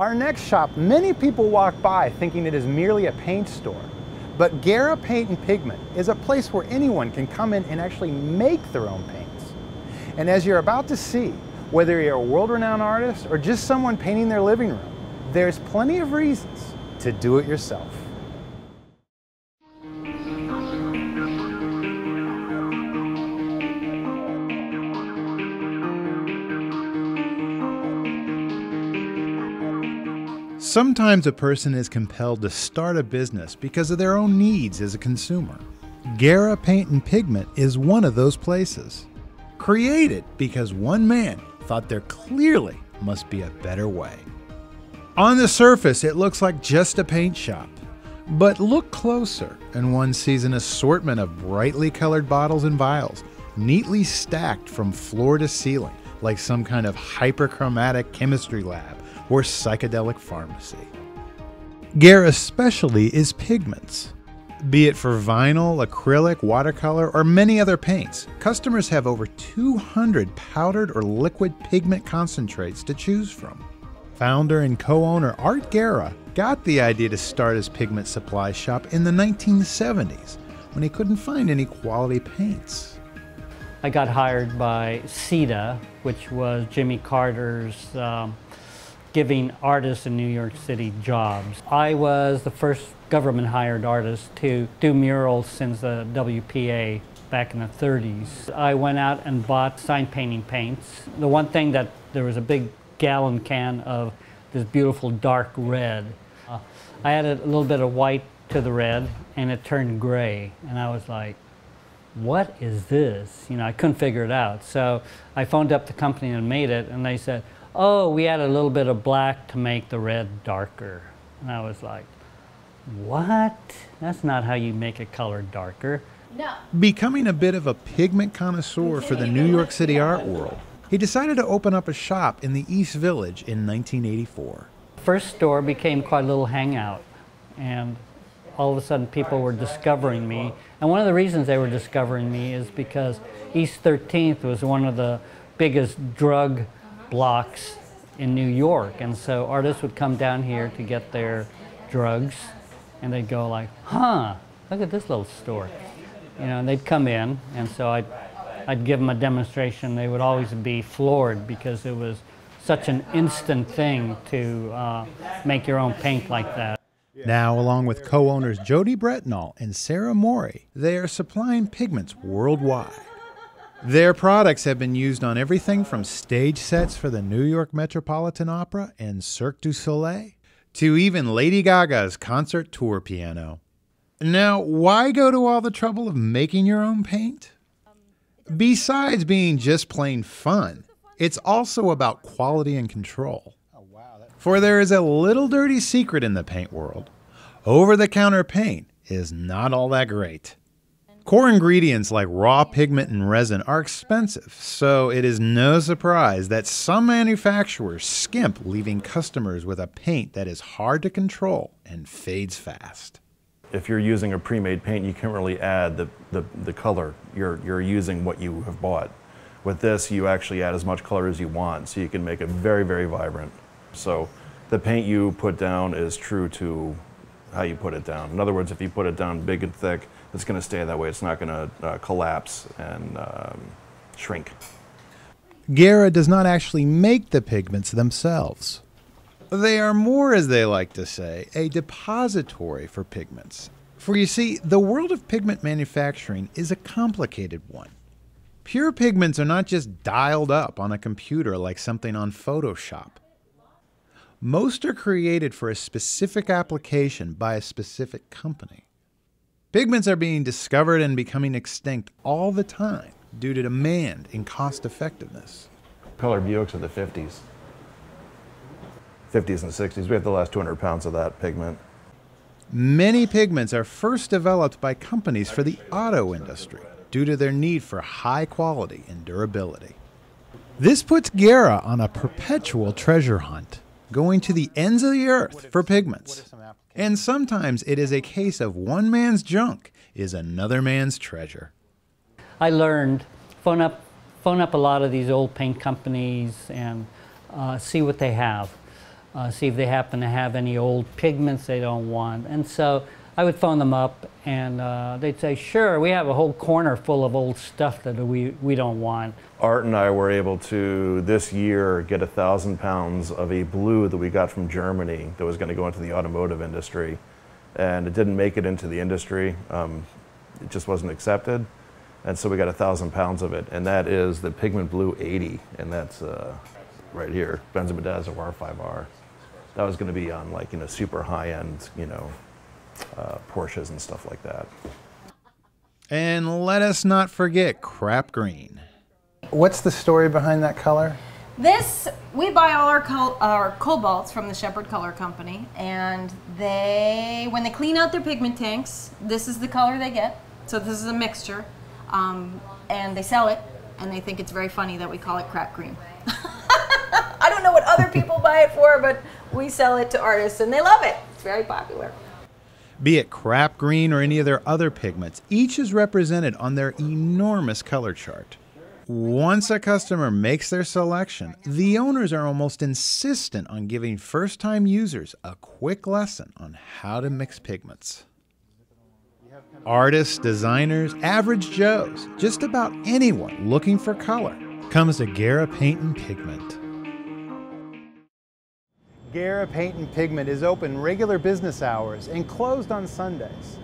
Our next shop, many people walk by thinking it is merely a paint store. But Guerra Paint and Pigment is a place where anyone can come in and actually make their own paints. And as you're about to see, whether you're a world-renowned artist or just someone painting their living room, there's plenty of reasons to do it yourself. Sometimes a person is compelled to start a business because of their own needs as a consumer. Guerra Paint and Pigment is one of those places. Created because one man thought there clearly must be a better way. On the surface, it looks like just a paint shop. But look closer and one sees an assortment of brightly colored bottles and vials, neatly stacked from floor to ceiling, like some kind of hyperchromatic chemistry lab or psychedelic pharmacy. Guerra's specialty is pigments. Be it for vinyl, acrylic, watercolor, or many other paints, customers have over 200 powdered or liquid pigment concentrates to choose from. Founder and co-owner Art Guerra got the idea to start his pigment supply shop in the 1970s when he couldn't find any quality paints. I got hired by CETA, which was Jimmy Carter's giving artists in New York City jobs. I was the first government-hired artist to do murals since the WPA back in the 30s. I went out and bought sign painting paints. The one thing that there was a big gallon can of this beautiful dark red. I added a little bit of white to the red and it turned gray. And I was like, what is this? You know, I couldn't figure it out. So I phoned up the company that made it and they said, oh, we added a little bit of black to make the red darker. And I was like, what? That's not how you make a color darker. No. Becoming a bit of a pigment connoisseur for the New York City art world, he decided to open up a shop in the East Village in 1984. First store became quite a little hangout, and all of a sudden people were discovering me. And one of the reasons they were discovering me is because East 13th was one of the biggest drug blocks in New York, and so artists would come down here to get their drugs, and they'd go like, huh, look at this little store. You know, and they'd come in, and so I'd give them a demonstration. They would always be floored because it was such an instant thing to make your own paint like that. Now, along with co-owners Jody Bretnall and Sarah Morey, they are supplying pigments worldwide. Their products have been used on everything from stage sets for the New York Metropolitan Opera and Cirque du Soleil to even Lady Gaga's concert tour piano. Now, why go to all the trouble of making your own paint? Besides being just plain fun, it's also about quality and control. For there is a little dirty secret in the paint world. Over-the-counter paint is not all that great. Core ingredients like raw pigment and resin are expensive, so it is no surprise that some manufacturers skimp, leaving customers with a paint that is hard to control and fades fast. If you're using a pre-made paint, you can't really add the color. You're using what you have bought. With this, you actually add as much color as you want, so you can make it very, very vibrant. So the paint you put down is true to how you put it down. In other words, if you put it down big and thick, it's going to stay that way. It's not going to collapse and shrink. Guerra does not actually make the pigments themselves. They are more, as they like to say, a depository for pigments. For you see, the world of pigment manufacturing is a complicated one. Pure pigments are not just dialed up on a computer like something on Photoshop. Most are created for a specific application by a specific company. Pigments are being discovered and becoming extinct all the time due to demand and cost effectiveness. Color Buicks of the 50s. 50s and 60s. We have the last 200 pounds of that pigment. Many pigments are first developed by companies for the auto industry due to their need for high quality and durability. This puts Guerra on a perpetual treasure hunt, going to the ends of the earth for pigments. And sometimes it is a case of one man's junk is another man's treasure. I learned, phone up a lot of these old paint companies and see what they have. see if they happen to have any old pigments they don't want. And so I would phone them up and they'd say, sure, we have a whole corner full of old stuff that we don't want. Art and I were able to, this year, get 1,000 pounds of a blue that we got from Germany that was going to go into the automotive industry. And it didn't make it into the industry. It just wasn't accepted. And so we got 1,000 pounds of it. And that is the Pigment Blue 80. And that's right here, Benzimidazole R5R. That was going to be on, like, super high-end, Porsches and stuff like that. And let us not forget crap green. What's the story behind that color? This, we buy all our cobalts from the Shepherd Color Company, and when they clean out their pigment tanks, this is the color they get. So this is a mixture, and they sell it, and they think it's very funny that we call it crap green. I don't know what other people buy it for, but we sell it to artists, and they love it. It's very popular. Be it crap green or any of their other pigments, each is represented on their enormous color chart. Once a customer makes their selection, the owners are almost insistent on giving first-time users a quick lesson on how to mix pigments. Artists, designers, average Joes, just about anyone looking for color comes to Guerra Paint and Pigment. Guerra Paint and Pigment is open regular business hours and closed on Sundays.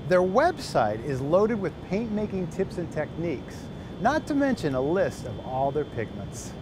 Their website is loaded with paint making tips and techniques, not to mention a list of all their pigments.